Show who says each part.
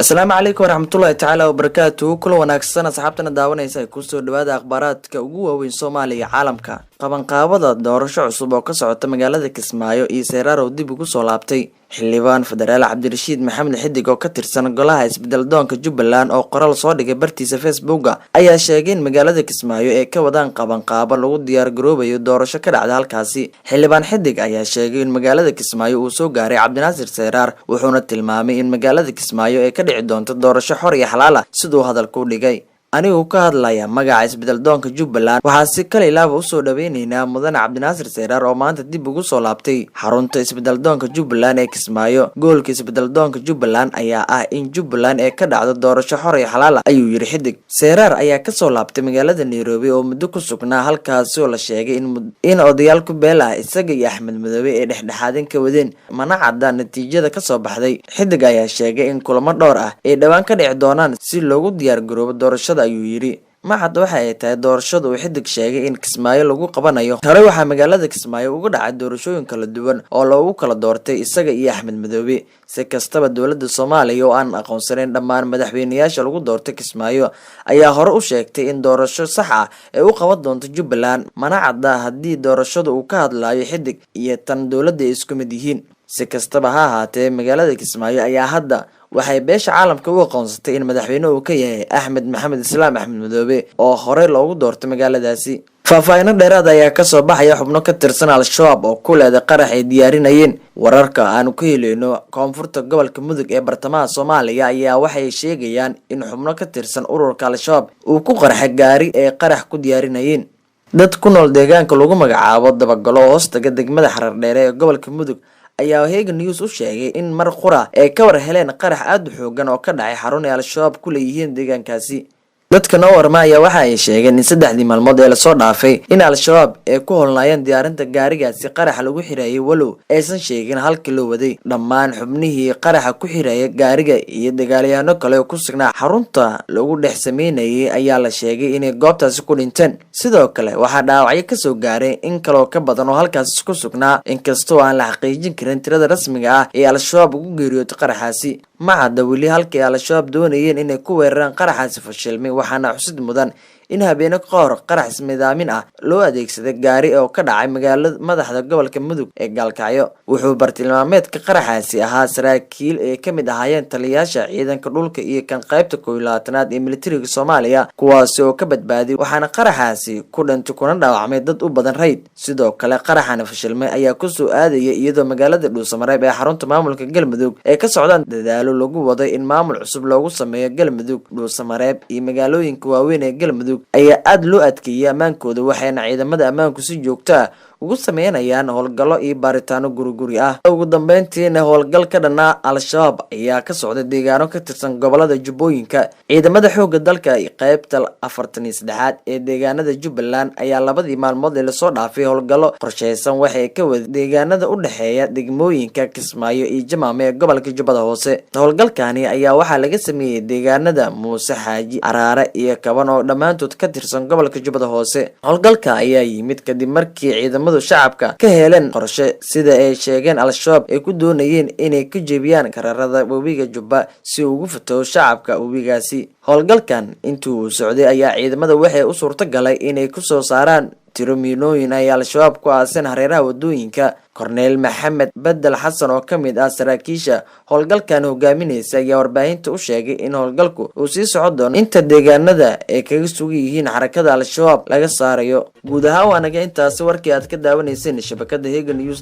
Speaker 1: Assalaamu calaykum waraxmatullaahi tacaala wabarakaatuhu. Kula wanaagsan asxaabtana daawanaysa kusoo dhawaada akhbaaraadka ugu waaweyn Soomaaliya caalamka. Qabanqaabada doorasho cusub oo ka socota magaalada Kismaayo iyo Seeraar dib ugu soo laabtay. Xildhibaan Federaal Cabdirashiid Maxamed Xidig oo ka tirsan golaha isbedel doonka Jubbaland oo qoraal soo dhigay bartiisa Facebook ayaa sheegay in magaalada Kismaayo ay ka wadaan qabanqaabo lagu diyaar garoobayo doorasho ka dhacda halkaasi. Xildhibaan Xidig ayaa sheegay in magaalada Kismaayo uu soo gaaray Cabdinaasir Seeraar wuxuuna tilmaamay in magaalada Kismaayo ay ka dhici doonto doorasho xor iyo xalaal ah sidoo hadalku dhigay. Anigu ka hadlaya magaca isbedel doonka Jubbaland waxaa si kale ilaaba u soo dhaweynaynaa mudane Cabdinaasir Seeraar oo maanta dib ugu soo laabtay xarunta isbedel doonka Jubbaland ee Kismaayo. Goolka isbedel doonka Jubbaland ayaa ah in Jubbaland ay ka dhacdo doorasho xor iyo xalaal ah ayuu yiri Xidig. Seeraar ayaa ka soo laabtay magaalada Nairobi oo muddo ku sugnaa halkaas oo la sheegay in odayaal ku beel ah isaga iyo Axmed Madoobe ay dhexdhexaadin ka wadeen mana cadda natiijada ka soo baxday. Xidig ayaa sheegay in kulamo dhowr ah ay dhawaan ka dhici doonaan si loogu diyaar garoobo doorashada ayuu yiri. Maxad waxa ay tahay doorashada uu Xidig sheegay in Kismaayo lagu qabanayo. Hore waxaa magaalada Kismaayo uga dhacay doorashooyin kala duwan oo lagu kala doortay isaga iyo Axmed Madoobe. Si kastaba dowladda Soomaaliya oo aan aqoonsaneyn dhammaan madaxweynayaasha lagu doortay Kismaayo ayaa hore u sheegtay in doorasho sax ah ay u qaban doonto Jubbaland mana cadda haddii doorashada uu ka hadlayo Xidig iyo tan dowladda ay isku mid yihiin. Si kastaba ha ahaatee magaalada Kismaayo ayaa hadda waxay beesha caalamka u aqoonsatay in madaxweyne uu ka yahay Axmed Maxamed Islaam Axmed Madoobe oo hore loogu doortay magaaladaasi. Faahfaahin dheeraad ayaa ka soo baxaya xubno ka tirsan Al-Shabaab oo ku leedahay qarax ay diyaarinayeen. Wararka aanu ku helayno koonfurta gobolka Mudug ee bartamaha Soomaaliya ayaa waxay sheegayaan in xubno ka tirsan ururka Al-Shabaab uu ku qarxay gaari ay qarax ku diyaarinayeen. Dad ku nool deegaanka lagu magacaabo Dabagalo hoostaga degmada Xarardheere ee gobolka Mudug ayaa Haga News u sheegay in mar qura ay ka war heleen qarax aad u xoogan oo ka dhacay xarun ay Al-Shabaab ku leeyihiin deegaankaasi. dadka noo warmaya waxa ay sheegeen in saddexdii maalmood ee la soo dhaafay in Al-Shabaab ay ku holnaayeen diyaarinta gaarigaasi qarax lagu xirayay walow aysan sheegin halkii loo waday. Dhammaan xubnihii qaraxa ku xirayay gaariga iyo dagaalyahanno kale oo ku sugnaa xarunta lagu dhex sameynayay ayaa la sheegay inay goobtaasi ku dhinteen. Sidoo kale waxaa dhaawacyo ka soo gaaray in kale ka badan oo halkaas ku sugnaa inkastoo aan la xaqiijin karin tirada rasmiga ah ee Al-Shabaab ugu geeriyootay qaraxaasi. Ma cadda weli halkii Al-Shabaab doonayeen inay ku weeraraan qaraxaasi fashilmay waxaana xusid mudan in habeeno ka hor qarax ismidaamin ah loo adeegsaday gaari oo ka dhacay magaalada madaxda gobolka Mudug ee Gaalkacyo. Wuxuu bartilmaameedka qaraxaasi ahaa saraakiil ee ka mid ahaayeen taliyayaasha ciidanka dhulka iyo kan qaybta 12aad ee militariga Soomaaliya kuwaas oo ka badbaaday waxaana qaraxaasi ku dhintay kuna dhaawacmay dad u badan rayd. Sidoo kale qaraxana fashilmay ayaa ku soo aadayay iyadoo magaalada Dhuusamareeb ee xarunta maamulka Galmudug ay ka socdaan dadaalo lagu waday in maamul cusub loogu sameeyo Galmudug. Dhuusamareeb iyo magaalooyinka waaweyn ee Galmudug ayaa aad loo adkeeyay amaankooda waxayna ciidamada ammaanku si joogto ah ugu sameynayaan howlgallo iyo baaritaano guri ah. Ugu dambeyntiina howlgal ka dhanaa Al-Shabaab ayaa ka socday deegaano ka tirsan gobolada Jubbooyinka. Ciidamada xoogga dalka qaybta 43aad ee deegaanada Jubbaland ayaa labadii maalmood ee la soo dhaafay howlgallo qorsheysan waxay ka wada deegaanada u dhaxeeya degmooyinka Kismaayo iyo Jamaame ee gobolka Jubbada Hoose. Howlgalkani ayaa waxaa laga sameeyay deegaanada Muuse Xaaji Araare iyo Kaban oo dhamaantood ka tirsan gobolka Jubbada Hoose. Howlgalka ayaa yimid kadib markii ciidamada shacabka ka heleen qorshe sida ay sheegeen Al-Shabaab ay ku doonayeen inay ka jebiyaan kararada webiga Jubba si ugu fataho shacabka webigaasi. Howlgalkan intuu uu socday ayaa ciidamada waxay u suurto galay inay ku soo saaraan tiro miinooyin ay Al-Shabaab ku aasan hareeraha wadooyinka. Korneel Maxamed Badal Xasan oo ka mid ah saraakiisha howlgalkan hogaaminaysa ayaa warbaahinta u sheegay in howlgalku uu sii socon doono inta deegaanada ay kaga sugan yihiin xarakada Al-Shabaab laga saarayo. Guud ahaan waa naga intaas warkii aad ka daawanayseen shabakada Haga News.